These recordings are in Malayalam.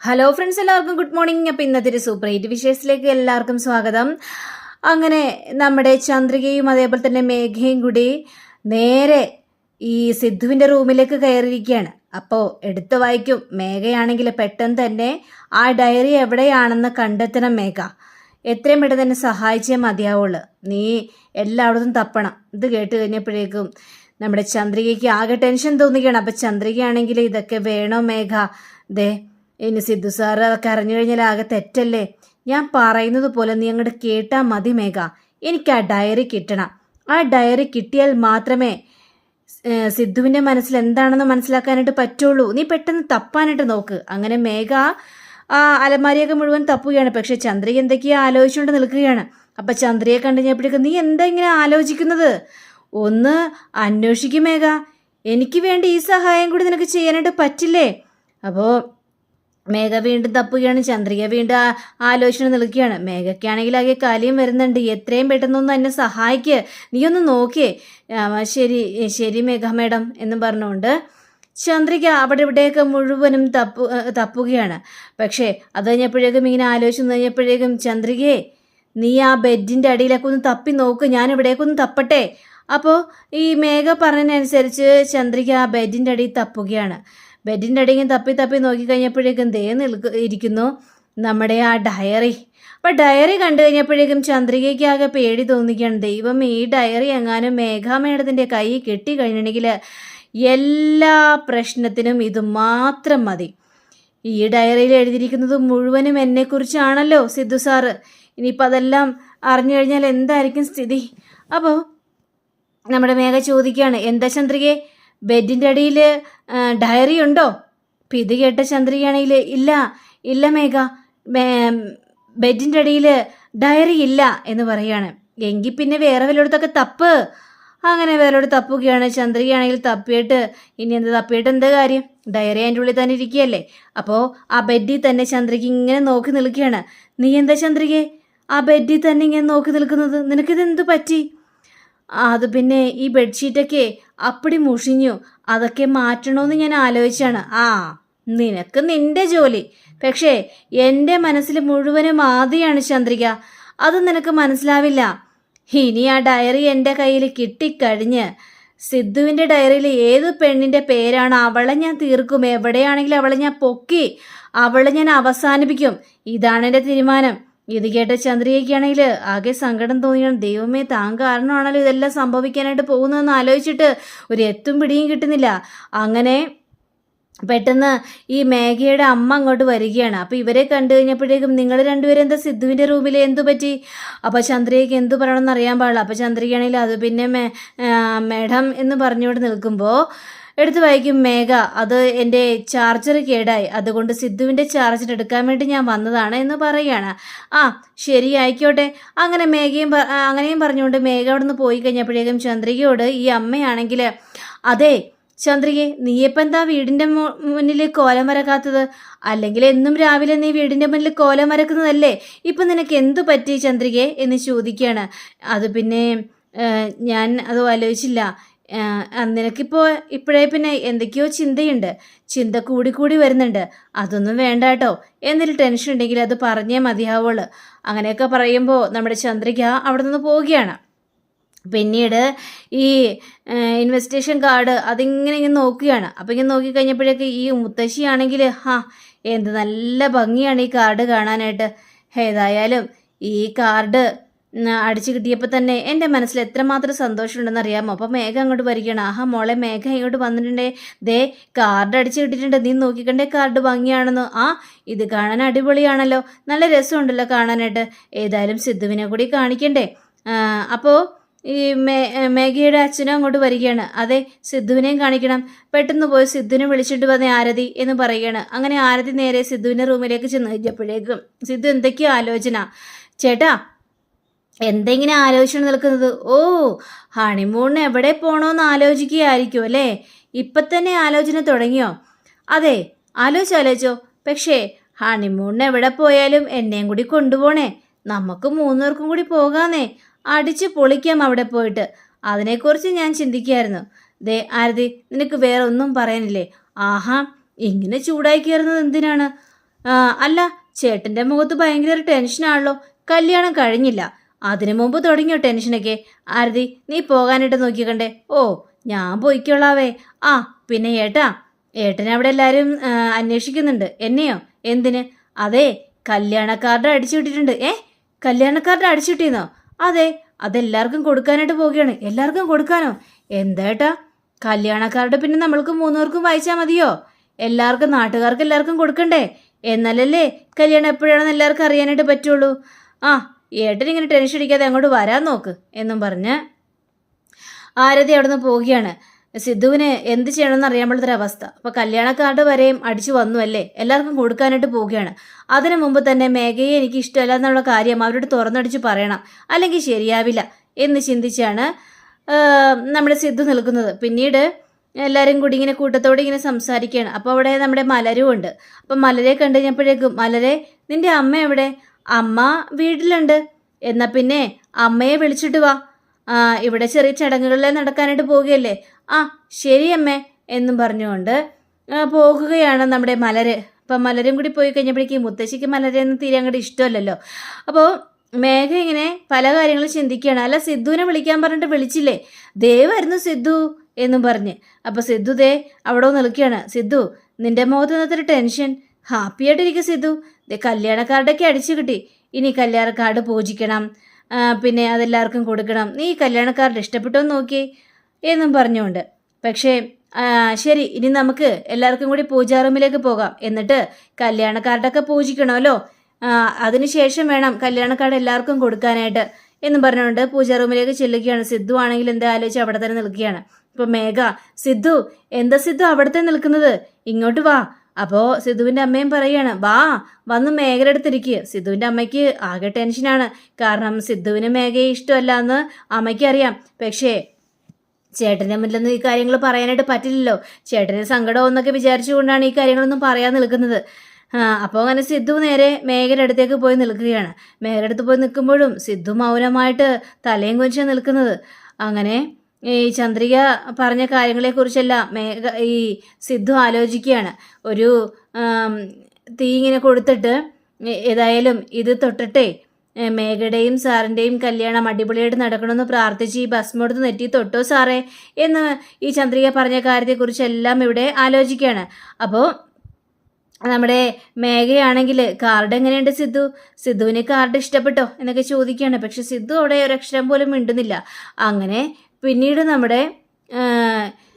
ഹലോ ഫ്രണ്ട്സ്, എല്ലാവർക്കും ഗുഡ് മോർണിംഗ്. അപ്പം ഇന്നത്തെ ഒരു സൂപ്പർ ഹിറ്റ് വിശേഷത്തിലേക്ക് എല്ലാവർക്കും സ്വാഗതം. അങ്ങനെ നമ്മുടെ ചന്ദ്രികയും അതേപോലെ തന്നെ മേഘയും കൂടി നേരെ ഈ സിദ്ധുവിൻ്റെ റൂമിലേക്ക് കയറിയിരിക്കുകയാണ്. അപ്പോൾ എടുത്തു വായിക്കും. മേഘയാണെങ്കിൽ പെട്ടെന്ന് തന്നെ ആ ഡയറി എവിടെയാണെന്ന് കണ്ടെത്തണം. മേഘ എത്രയും പെട്ടെന്ന് തന്നെ സഹായിച്ചേ മതിയാവുള്ളൂ. നീ എല്ലായിടത്തും തപ്പണം. ഇത് കേട്ട് കഴിഞ്ഞപ്പോഴേക്കും നമ്മുടെ ചന്ദ്രികയ്ക്ക് ആകെ ടെൻഷൻ തോന്നുകയാണ്. അപ്പം ചന്ദ്രികയാണെങ്കിൽ ഇതൊക്കെ വേണോ മേഘ? ദേ ഇനി സിദ്ധു സാറ് അതൊക്കെ അറിഞ്ഞു കഴിഞ്ഞാൽ ആകെ തെറ്റല്ലേ? ഞാൻ പറയുന്നത് പോലെ നീ അങ്ങോട്ട് കേട്ടാൽ മതി മേഘ. എനിക്ക് ആ ഡയറി കിട്ടണം. ആ ഡയറി കിട്ടിയാൽ മാത്രമേ സിദ്ധുവിൻ്റെ മനസ്സിൽ എന്താണെന്ന് മനസ്സിലാക്കാനായിട്ട് പറ്റുള്ളൂ. നീ പെട്ടെന്ന് തപ്പാനായിട്ട് നോക്ക്. അങ്ങനെ മേഘ ആ അലമാരിയൊക്കെ മുഴുവൻ തപ്പുകയാണ്. പക്ഷെ ചന്ദ്രിക എന്തൊക്കെയോ ആലോചിച്ചുകൊണ്ട് നിൽക്കുകയാണ്. അപ്പം ചന്ദ്രയെ കണ്ടു കഴിഞ്ഞപ്പോഴേക്കും നീ എന്താ ഇങ്ങനെ ആലോചിക്കുന്നത്? ഒന്ന് അന്വേഷിക്കും മേഘ. എനിക്ക് വേണ്ടി ഈ സഹായം കൂടി നിനക്ക് ചെയ്യാനായിട്ട് പറ്റില്ലേ? അപ്പോൾ മേഘ വീണ്ടും തപ്പുകയാണ്. ചന്ദ്രിക വീണ്ടും ആലോചന നിൽക്കുകയാണ്. മേഘയ്ക്കാണെങ്കിൽ ആകെ കാലിയും വരുന്നുണ്ട്. എത്രയും പെട്ടെന്നൊന്ന് എന്നെ സഹായിക്ക്, നീ ഒന്ന് നോക്കിയേ. ശരി ശരി മേഘ മേഡം എന്നും പറഞ്ഞുകൊണ്ട് ചന്ദ്രിക അവിടെ ഇവിടെയൊക്കെ മുഴുവനും തപ്പുകയാണ്. പക്ഷേ അത് കഴിഞ്ഞപ്പോഴേക്കും ഇങ്ങനെ ആലോചിച്ച് കഴിഞ്ഞപ്പോഴേക്കും ചന്ദ്രികയെ നീ ആ ബെഡിൻ്റെ അടിയിലൊക്കെ ഒന്ന് തപ്പി നോക്ക്, ഞാൻ ഇവിടേക്കൊന്ന് തപ്പട്ടെ. അപ്പോൾ ഈ മേഘ പറഞ്ഞതിനനുസരിച്ച് ചന്ദ്രിക ആ ബെഡിൻ്റെ അടിയിൽ തപ്പുകയാണ്. ബെഡിൻ്റെ അടിയിൽ തപ്പി തപ്പി നോക്കിക്കഴിഞ്ഞപ്പോഴേക്കും ഇരിക്കുന്നു നമ്മുടെ ആ ഡയറി. അപ്പം ഡയറി കണ്ടു കഴിഞ്ഞപ്പോഴേക്കും ചന്ദ്രികയ്ക്ക് ആകെ പേടി തോന്നിക്കുകയാണ്. ദൈവം, ഈ ഡയറി എങ്ങാനും മേഘാ മേഡത്തിൻ്റെ കൈ കിട്ടിക്കഴിഞ്ഞിട്ടുണ്ടെങ്കിൽ എല്ലാ പ്രശ്നത്തിനും ഇത് മാത്രം മതി. ഈ ഡയറിയിൽ എഴുതിയിരിക്കുന്നത് മുഴുവനും എന്നെക്കുറിച്ചാണല്ലോ സിദ്ധു സാറ്. ഇനിയിപ്പോൾ അതെല്ലാം അറിഞ്ഞു കഴിഞ്ഞാൽ എന്തായിരിക്കും സ്ഥിതി? അപ്പോൾ നമ്മുടെ മേഘ ചോദിക്കുകയാണ്, എന്താ ചന്ദ്രികയെ, ബെഡിൻ്റെ അടിയിൽ ഡയറി ഉണ്ടോ? അപ്പം ഇത് കേട്ട ചന്ദ്രികയാണെങ്കിൽ ഇല്ല ഇല്ല മേഘ, ബെഡിൻ്റെ അടിയിൽ ഡയറി ഇല്ല എന്ന് പറയുകയാണ്. എങ്കിൽ പിന്നെ വേറെ വല്ലയിടത്തൊക്കെ തപ്പ്. അങ്ങനെ വേറെയോട് തപ്പുകയാണ്. ചന്ദ്രികയാണെങ്കിൽ തപ്പിയിട്ട് ഇനി എന്ത് തപ്പിയിട്ട് എന്താ കാര്യം? ഡയറി അതിൻ്റെ ഉള്ളിൽ തന്നെ ഇരിക്കുകയല്ലേ. അപ്പോൾ ആ ബെഡിൽ തന്നെ ചന്ദ്രിക ഇങ്ങനെ നോക്കി നിൽക്കുകയാണ്. നീ എന്താ ചന്ദ്രികയെ ആ ബെഡിൽ തന്നെ ഇങ്ങനെ നോക്കി നിൽക്കുന്നത്? നിനക്കിതെന്ത് പറ്റി? അത് പിന്നെ ഈ ബെഡ്ഷീറ്റൊക്കെ അപ്പടി മുഷിഞ്ഞു, അതൊക്കെ മാറ്റണമെന്ന് ഞാൻ ആലോചിച്ചാണ്. നിനക്ക് നിന്റെ ജോലി, പക്ഷേ എൻ്റെ മനസ്സിൽ മുഴുവനും ആദിയാണ് ചന്ദ്രിക. അത് നിനക്ക് മനസ്സിലാവില്ല. ഇനി ആ ഡയറി എൻ്റെ കയ്യിൽ കിട്ടിക്കഴിഞ്ഞ് സിദ്ധുവിൻ്റെ ഡയറിയിൽ ഏത് പെണ്ണിൻ്റെ പേരാണ് അവളെ ഞാൻ തീർക്കും. എവിടെയാണെങ്കിലും അവളെ ഞാൻ പൊക്കി, അവളെ ഞാൻ അവസാനിപ്പിക്കും. ഇതാണ് എൻ്റെ തീരുമാനം. ഇത് കേട്ട ചന്ദ്രികയ്ക്കാണെങ്കിൽ ആകെ സങ്കടം തോന്നിയാണ്. ദൈവമേ, താൻ കാരണമാണല്ലോ ഇതെല്ലാം സംഭവിക്കാനായിട്ട് പോകുന്നതെന്ന് ആലോചിച്ചിട്ട് ഒരു എത്തും പിടിയും കിട്ടുന്നില്ല. അങ്ങനെ പെട്ടെന്ന് ഈ മേഘയുടെ അമ്മ അങ്ങോട്ട് വരികയാണ്. അപ്പോൾ ഇവരെ കണ്ടു കഴിഞ്ഞപ്പോഴേക്കും നിങ്ങൾ രണ്ടുപേരും എന്താ സിദ്ധുവിൻ്റെ റൂമിൽ എന്തു പറ്റി? അപ്പോൾ ചന്ദ്രികയ്ക്ക് എന്തു പറയണമെന്ന് അറിയാൻ പാടില്ല. അപ്പോൾ ചന്ദ്രികയാണെങ്കിൽ അത് പിന്നെ മേഡം എന്ന് പറഞ്ഞുകൊണ്ട് നിൽക്കുമ്പോൾ എടുത്ത് വായിക്കും മേഘ, അത് എൻ്റെ ചാർജർ കേടായി, അതുകൊണ്ട് സിദ്ധുവിൻ്റെ ചാർജർ എടുക്കാൻ വേണ്ടി ഞാൻ വന്നതാണ് എന്ന് പറയുകയാണ്. ശരി ആയിക്കോട്ടെ. അങ്ങനെ അങ്ങനെയും പറഞ്ഞുകൊണ്ട് മേഘ അവിടെ നിന്ന് പോയി കഴിഞ്ഞപ്പോഴേക്കും ചന്ദ്രികയോട് ഈ അമ്മയാണെങ്കിൽ, അതെ ചന്ദ്രികയെ, നീയിപ്പോൾ എന്താ വീടിൻ്റെ മുന്നിൽ കോലം വരക്കാത്തത്? അല്ലെങ്കിൽ എന്നും രാവിലെ നീ വീടിൻ്റെ മുന്നിൽ കോലം വരക്കുന്നതല്ലേ? ഇപ്പം നിനക്ക് എന്തു പറ്റി ചന്ദ്രികയെ എന്ന് ചോദിക്കുകയാണ്. അത് പിന്നെ ഞാൻ അത് ആലോചിച്ചില്ല. നിനക്കിപ്പോൾ ഇപ്പോഴേ പിന്നെ എന്തൊക്കെയോ ചിന്ത കൂടി വരുന്നുണ്ട്. അതൊന്നും വേണ്ട കേട്ടോ. എന്തെങ്കിലും ടെൻഷൻ ഉണ്ടെങ്കിൽ അത് പറഞ്ഞേ മതിയാവുള്ളൂ. അങ്ങനെയൊക്കെ പറയുമ്പോൾ നമ്മുടെ ചന്ദ്രിക അവിടെ നിന്ന് പോവുകയാണ്. പിന്നീട് ഈ ഇൻവെസ്റ്റിഗേഷൻ കാർഡ് അതിങ്ങനെ നോക്കുകയാണ്. അപ്പോൾ ഇങ്ങനെ നോക്കിക്കഴിഞ്ഞപ്പോഴേക്ക് ഈ മുത്തശ്ശിയാണെങ്കിൽ എന്ത് നല്ല ഭംഗിയാണ് ഈ കാർഡ് കാണാനായിട്ട്. ഏതായാലും ഈ കാർഡ് അടിച്ചു കിട്ടിയപ്പോൾ തന്നെ എൻ്റെ മനസ്സിൽ എത്രമാത്രം സന്തോഷമുണ്ടെന്ന് അറിയാമോ? അപ്പോൾ മേഘ അങ്ങോട്ട് വരികയാണ്. മോളെ മേഘ ഇങ്ങോട്ട് വന്നിട്ടുണ്ടേ, ദേ കാർഡ് അടിച്ചു കിട്ടിയിട്ടുണ്ട്, നീ നോക്കിക്കണ്ടേ കാർഡ് ഭംഗിയാണെന്ന്. ഇത് കാണാൻ അടിപൊളിയാണല്ലോ, നല്ല രസമുണ്ടല്ലോ കാണാനായിട്ട്. ഏതായാലും സിദ്ധുവിനെ കൂടി കാണിക്കണ്ടേ? അപ്പോൾ ഈ മേഘയുടെ അച്ഛനും അങ്ങോട്ട് വരികയാണ്. അതെ, സിദ്ധുവിനെയും കാണിക്കണം. പെട്ടെന്ന് പോയി സിദ്ധുവിനെ വിളിച്ചിട്ട് വന്നേ ആരതി എന്ന് പറയുകയാണ്. അങ്ങനെ ആരതി നേരെ സിദ്ധുവിൻ്റെ റൂമിലേക്ക് ചെന്ന് കഴിഞ്ഞപ്പോഴേക്കും സിദ്ധു എന്തൊക്കെയോ ആലോചന. ചേട്ടാ, എന്തെങ്കിലും ആലോചിച്ചു നിൽക്കുന്നത്? ഹണിമൂണിന് എവിടെ പോകണമെന്ന് ആലോചിക്കുകയായിരിക്കും അല്ലേ? ഇപ്പം തന്നെ ആലോചന തുടങ്ങിയോ? അതെ, ആലോചിച്ചോ. പക്ഷേ ഹണിമൂണിന് എവിടെ പോയാലും എന്നെയും കൂടി കൊണ്ടുപോകണേ. നമുക്ക് 3 പേർക്കും കൂടി പോകാന്നേ, അടിച്ച് പൊളിക്കാം അവിടെ പോയിട്ട്. അതിനെക്കുറിച്ച് ഞാൻ ചിന്തിക്കായിരുന്നു. ദേ ആരതി, നിനക്ക് വേറെ ഒന്നും പറയാനില്ലേ? ഇങ്ങനെ ചൂടായി കയറുന്നത് എന്തിനാണ്? അല്ല, ചേട്ടൻ്റെ മുഖത്ത് ഭയങ്കര ഒരു ടെൻഷനാണല്ലോ. കല്യാണം കഴിഞ്ഞില്ല, അതിനു മുമ്പ് തുടങ്ങിയോ ടെൻഷനൊക്കെ? ആരതി, നീ പോകാനായിട്ട് നോക്കിക്കണ്ടേ? ഓ, ഞാൻ പോയിക്കോളാവേ. ആ പിന്നെ ഏട്ടനെ അവിടെ എല്ലാവരും അന്വേഷിക്കുന്നുണ്ട്. എന്നെയോ? എന്തിന്? അതെ, കല്യാണ കാർഡ് അടിച്ചു വിട്ടിട്ടുണ്ട്. കല്യാണ കാർഡ് അടിച്ചു വിട്ടിന്നോ? അതെ, അതെല്ലാവർക്കും കൊടുക്കാനായിട്ട് പോവുകയാണ്. എല്ലാവർക്കും കൊടുക്കാനോ? എന്താ കല്യാണ കാർഡ് പിന്നെ നമ്മൾക്ക് 3 പേർക്കും വായിച്ചാൽ മതിയോ? എല്ലാവർക്കും, നാട്ടുകാർക്ക് എല്ലാവർക്കും കൊടുക്കണ്ടേ? എന്നാലല്ലേ കല്യാണം എപ്പോഴാണെന്ന് എല്ലാവർക്കും അറിയാനായിട്ട് പറ്റുള്ളൂ. ആ, ഏട്ടനിങ്ങനെ ടെൻഷൻ അടിക്കാതെ അങ്ങോട്ട് വരാൻ നോക്ക് എന്നും പറഞ്ഞ് ആരതി അവിടെ നിന്ന് പോവുകയാണ്. സിദ്ധുവിന് എന്ത് ചെയ്യണമെന്ന് അറിയാൻ പാടുള്ളൊരവസ്ഥ. അപ്പോൾ കല്യാണ കാർഡ് വരെയും അടിച്ചു വന്നു അല്ലേ, എല്ലാവർക്കും കൊടുക്കാനായിട്ട് പോവുകയാണ്. അതിനു മുമ്പ് തന്നെ മേഘയെ എനിക്ക് ഇഷ്ടമല്ല എന്നുള്ള കാര്യം അവരോട് തുറന്നടിച്ച് പറയണം, അല്ലെങ്കിൽ ശരിയാവില്ല എന്ന് ചിന്തിച്ചാണ് നമ്മുടെ സിദ്ധു നിൽക്കുന്നത്. പിന്നീട് എല്ലാവരും കൂടി ഇങ്ങനെ കൂട്ടത്തോടെ ഇങ്ങനെ സംസാരിക്കുകയാണ്. അപ്പോൾ അവിടെ നമ്മുടെ മലരും ഉണ്ട്. അപ്പം മലരെ കണ്ടു കഴിഞ്ഞപ്പോഴേക്കും, മലരെ, നിന്റെ അമ്മ എവിടെ? അമ്മ വീട്ടിലുണ്ട്. എന്നാൽ പിന്നെ അമ്മയെ വിളിച്ചിട്ട് വാ, ഇവിടെ ചെറിയ ചടങ്ങുകളിൽ നടക്കാനായിട്ട് പോവുകയല്ലേ. ആ ശരി അമ്മേ എന്നും പറഞ്ഞുകൊണ്ട് പോകുകയാണ് നമ്മുടെ മലര്. അപ്പം മലരും കൂടി പോയി കഴിഞ്ഞപ്പോഴേക്കും മുത്തശ്ശിക്ക് മലരെന്ന് തീരെ അങ്ങോട്ട് ഇഷ്ടമല്ലല്ലോ. അപ്പോൾ മേഘ ഇങ്ങനെ പല കാര്യങ്ങളും ചിന്തിക്കുകയാണ്. അല്ല, സിദ്ധുവിനെ വിളിക്കാൻ പറഞ്ഞിട്ട് വിളിച്ചില്ലേ? ദേവായിരുന്നു സിദ്ധു എന്നും പറഞ്ഞ്. അപ്പോൾ സിദ്ധു ദേ അവിടെ നിൽക്കുകയാണ്. സിദ്ധു, നിന്റെ മുഖത്ത് നിന്നൊരു ടെൻഷൻ. ഹാപ്പി ആയിട്ടിരിക്കും സിദ്ധു. കല്യാണ കാർഡൊക്കെ അടിച്ചു കിട്ടി. ഇനി കല്യാണ കാർഡ് പൂജിക്കണം, പിന്നെ അതെല്ലാവർക്കും കൊടുക്കണം. നീ കല്യാണ കാർഡ് ഇഷ്ടപ്പെട്ടോ നോക്കി എന്നും പറഞ്ഞുകൊണ്ട്. പക്ഷേ ശരി, ഇനി നമുക്ക് എല്ലാവർക്കും കൂടി പൂജാ റൂമിലേക്ക് പോകാം. എന്നിട്ട് കല്യാണ കാർഡൊക്കെ പൂജിക്കണമല്ലോ, അതിനുശേഷം വേണം കല്യാണ കാർഡ് എല്ലാവർക്കും കൊടുക്കാനായിട്ട് എന്നും പറഞ്ഞുകൊണ്ട് പൂജാ റൂമിലേക്ക് ചെല്ലുകയാണ്. സിദ്ധു ആണെങ്കിൽ എന്താ ആലോചിച്ച് അവിടെ തന്നെ നിൽക്കുകയാണ്. ഇപ്പം മേഘ, സിദ്ധു, എന്താ സിദ്ധു അവിടെ നിൽക്കുന്നത്? ഇങ്ങോട്ട് വാ. അപ്പോൾ സിദ്ധുവിൻ്റെ അമ്മയും പറയുകയാണ്, വാ, വന്ന് മേഘയുടെ അടുത്തിരിക്കുക. സിദ്ധുവിൻ്റെ അമ്മയ്ക്ക് ആകെ ടെൻഷനാണ്. കാരണം സിദ്ധുവിന് മേഘയെ ഇഷ്ടമല്ല എന്ന് അമ്മയ്ക്ക് അറിയാം. പക്ഷേ ചേട്ടൻ്റെ മുന്നിലൊന്നും ഈ കാര്യങ്ങൾ പറയാനായിട്ട് പറ്റില്ലല്ലോ. ചേട്ടന് സങ്കടമെന്നൊക്കെ വിചാരിച്ചുകൊണ്ടാണ് ഈ കാര്യങ്ങളൊന്നും പറയാൻ നിൽക്കുന്നത്. അപ്പോൾ അങ്ങനെ സിദ്ധു നേരെ മേഘയുടെ അടുത്തേക്ക് പോയി നിൽക്കുകയാണ്. മേഘയുടെ അടുത്ത് പോയി നിൽക്കുമ്പോഴും സിദ്ധു മൗനമായിട്ട് തലയും കുനിച്ച് നിൽക്കുന്നത്. അങ്ങനെ ഈ ചന്ദ്രിക പറഞ്ഞ കാര്യങ്ങളെക്കുറിച്ചെല്ലാം ഈ സിദ്ധു ആലോചിക്കുകയാണ്. ഒരു തീ ഇങ്ങനെ കൊടുത്തിട്ട് ഏതായാലും ഇത് തൊട്ടിട്ടേ മേഘയുടെയും സാറിൻ്റെയും കല്യാണം അടിപൊളിയായിട്ട് നടക്കണമെന്ന് പ്രാർത്ഥിച്ച് ഈ ഭസ്മെടുത്ത് നെറ്റി തൊട്ടോ സാറേ എന്ന് ഈ ചന്ദ്രിക പറഞ്ഞ കാര്യത്തെക്കുറിച്ചെല്ലാം ഇവിടെ ആലോചിക്കുകയാണ്. അപ്പോൾ നമ്മുടെ മേഘയാണെങ്കിൽ, കാർഡ് എങ്ങനെയുണ്ട് സിദ്ധു? സിദ്ധുവിന് കാർഡ് ഇഷ്ടപ്പെട്ടോ എന്നൊക്കെ ചോദിക്കുകയാണ്. പക്ഷെ സിദ്ധു അവിടെ ഒരക്ഷരം പോലും മിണ്ടുന്നില്ല. അങ്ങനെ പിന്നീട് നമ്മുടെ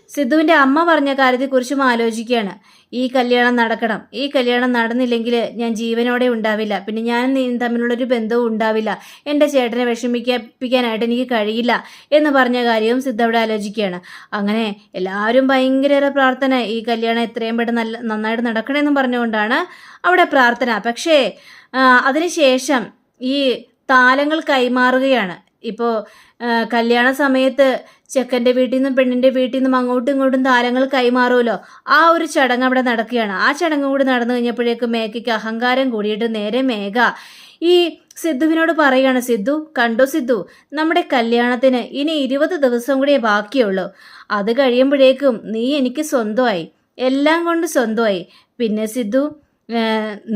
സിദ്ധുവിൻ്റെ അമ്മ പറഞ്ഞ കാര്യത്തെക്കുറിച്ചും ആലോചിക്കുകയാണ്. ഈ കല്യാണം നടക്കണം, ഈ കല്യാണം നടന്നില്ലെങ്കിൽ ഞാൻ ജീവനോടെ ഉണ്ടാവില്ല, പിന്നെ ഞാൻ തമ്മിലുള്ളൊരു ബന്ധവും ഉണ്ടാവില്ല, എൻ്റെ ചേട്ടനെ വിഷമിപ്പിക്കാനായിട്ട് എനിക്ക് കഴിയില്ല എന്ന് പറഞ്ഞ കാര്യവും സിദ്ധു അവിടെ ആലോചിക്കുകയാണ്. അങ്ങനെ എല്ലാവരും ഭയങ്കര പ്രാർത്ഥന, ഈ കല്യാണം എത്രയും പെട്ടെന്ന് നന്നായിട്ട് നടക്കണമെന്നും പറഞ്ഞുകൊണ്ടാണ് അവിടെ പ്രാർത്ഥന. പക്ഷേ അതിനുശേഷം ഈ താലങ്ങൾ കൈമാറുകയാണ്. ഇപ്പോൾ കല്യാണ സമയത്ത് ചെക്കൻ്റെ വീട്ടിൽ നിന്നും പെണ്ണിൻ്റെ വീട്ടിൽ നിന്നും അങ്ങോട്ടും ഇങ്ങോട്ടും താലങ്ങൾ കൈമാറുമല്ലോ, ആ ഒരു ചടങ്ങ് അവിടെ നടക്കുകയാണ്. ആ ചടങ്ങ് കൂടി നടന്നു കഴിഞ്ഞപ്പോഴേക്കും മേഘയ്ക്ക് അഹങ്കാരം കൂടിയിട്ട് നേരെ മേഘ ഈ സിദ്ധുവിനോട് പറയുകയാണ്, സിദ്ധു കണ്ടോ സിദ്ധു, നമ്മുടെ കല്യാണത്തിന് ഇനി 20 ദിവസം കൂടിയേ ബാക്കിയുള്ളൂ. അത് കഴിയുമ്പോഴേക്കും നീ എനിക്ക് സ്വന്തമായി, എല്ലാം കൊണ്ട് സ്വന്തമായി. പിന്നെ സിദ്ധു,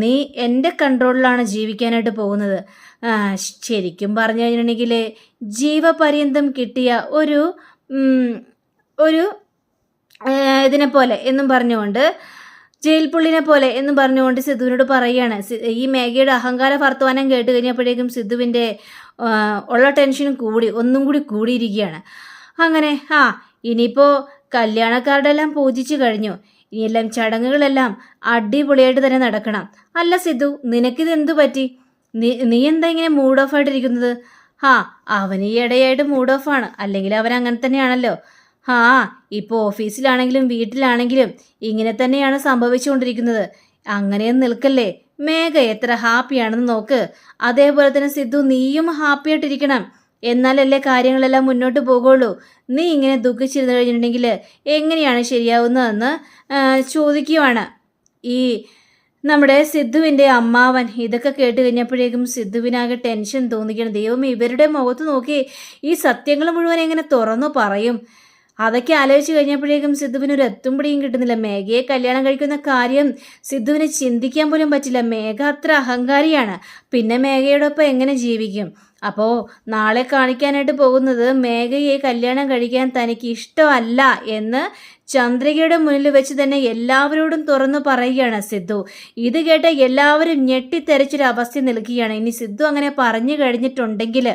നീ എൻ്റെ കൺട്രോളിലാണ് ജീവിക്കാനായിട്ട് പോകുന്നത്. ശരിക്കും പറഞ്ഞു കഴിഞ്ഞിട്ടുണ്ടെങ്കിൽ ജീവപര്യന്തം കിട്ടിയ ഒരു ഇതിനെ പോലെ എന്നും പറഞ്ഞുകൊണ്ട്, ജയിൽ പുള്ളിനെ പോലെ എന്നും പറഞ്ഞുകൊണ്ട് സിദ്ധുവിനോട് പറയുകയാണ്. ഈ മേഘയുടെ അഹങ്കാര വർത്തമാനം കേട്ട് കഴിഞ്ഞപ്പോഴേക്കും സിദ്ധുവിൻ്റെ ഉള്ള ടെൻഷനും ഒന്നും കൂടി കൂടിയിരിക്കുകയാണ്. അങ്ങനെ ഇനിയിപ്പോൾ കല്യാണക്കാരുടെല്ലാം പൂജിച്ചു കഴിഞ്ഞു, ഇനിയെല്ലാം ചടങ്ങുകളെല്ലാം അടിപൊളിയായിട്ട് തന്നെ നടക്കണം. അല്ല സിദ്ധു, നിനക്കിത് എന്തു പറ്റി? നീ എന്താ ഇങ്ങനെ മൂഡ് ഓഫ് ആയിട്ടിരിക്കുന്നത്? അവൻ ഈ ഇടയായിട്ട് മൂഡ് ഓഫാണ്, അല്ലെങ്കിൽ അവൻ അങ്ങനെ തന്നെയാണല്ലോ. ഇപ്പോൾ ഓഫീസിലാണെങ്കിലും വീട്ടിലാണെങ്കിലും ഇങ്ങനെ തന്നെയാണ് സംഭവിച്ചുകൊണ്ടിരിക്കുന്നത്. അങ്ങനെയൊന്നും നിൽക്കല്ലേ. മേഘ എത്ര ഹാപ്പിയാണെന്ന് നോക്ക്. അതേപോലെ തന്നെ സിദ്ധു, നീയും ഹാപ്പി ആയിട്ടിരിക്കണം, എന്നാലല്ലേ കാര്യങ്ങളെല്ലാം മുന്നോട്ട് പോകുള്ളൂ. നീ ഇങ്ങനെ ദുഃഖിച്ചിരുന്നു കഴിഞ്ഞിട്ടുണ്ടെങ്കിൽ എങ്ങനെയാണ് ശരിയാവുന്നതെന്ന് ചോദിക്കുവാണ് ഈ നമ്മുടെ സിദ്ധുവിൻ്റെ അമ്മാവൻ. ഇതൊക്കെ കേട്ട് കഴിഞ്ഞപ്പോഴേക്കും സിദ്ധുവിനാകെ ടെൻഷൻ തോന്നിക്കണം. ദൈവം, ഇവരുടെ മുഖത്ത് നോക്കി ഈ സത്യങ്ങൾ മുഴുവൻ എങ്ങനെ തുറന്നു പറയും? അതൊക്കെ ആലോചിച്ച് കഴിഞ്ഞപ്പോഴേക്കും സിദ്ധുവിന് ഒരു എത്തുംപിടിയും കിട്ടുന്നില്ല. മേഘയെ കല്യാണം കഴിക്കുന്ന കാര്യം സിദ്ധുവിന് ചിന്തിക്കാൻ പോലും പറ്റില്ല. മേഘ അത്ര അഹങ്കാരിയാണ്. പിന്നെ മേഘയോടൊപ്പം എങ്ങനെ ജീവിക്കും? അപ്പോൾ നാളെ കാണിക്കാനായിട്ട് പോകുന്നത് മേഘയെ കല്യാണം കഴിക്കാൻ തനിക്ക് ഇഷ്ടമല്ല എന്ന് ചന്ദ്രികയുടെ മുന്നിൽ വെച്ച് തന്നെ എല്ലാവരോടും തുറന്നു പറയുകയാണ് സിദ്ധു. ഇത് കേട്ട് എല്ലാവരും ഞെട്ടിത്തെറിച്ചൊരവസ്ഥ നിൽക്കുകയാണ്. ഇനി സിദ്ധു അങ്ങനെ പറഞ്ഞു കഴിഞ്ഞിട്ടുണ്ടെങ്കിൽ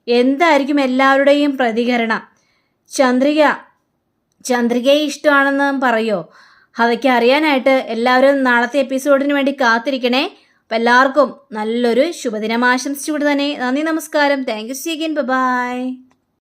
എന്തായിരിക്കും എല്ലാവരുടെയും പ്രതികരണം? ചന്ദ്രികയെ ഇഷ്ടമാണെന്ന് പറയോ? അതൊക്കെ അറിയാനായിട്ട് എല്ലാവരും നാളത്തെ എപ്പിസോഡിന് വേണ്ടി കാത്തിരിക്കണേ. അപ്പം എല്ലാവർക്കും നല്ലൊരു ശുഭദിനം ആശംസിച്ചുകൊണ്ട് തന്നെ നന്ദി, നമസ്കാരം. Thank you. See again. By.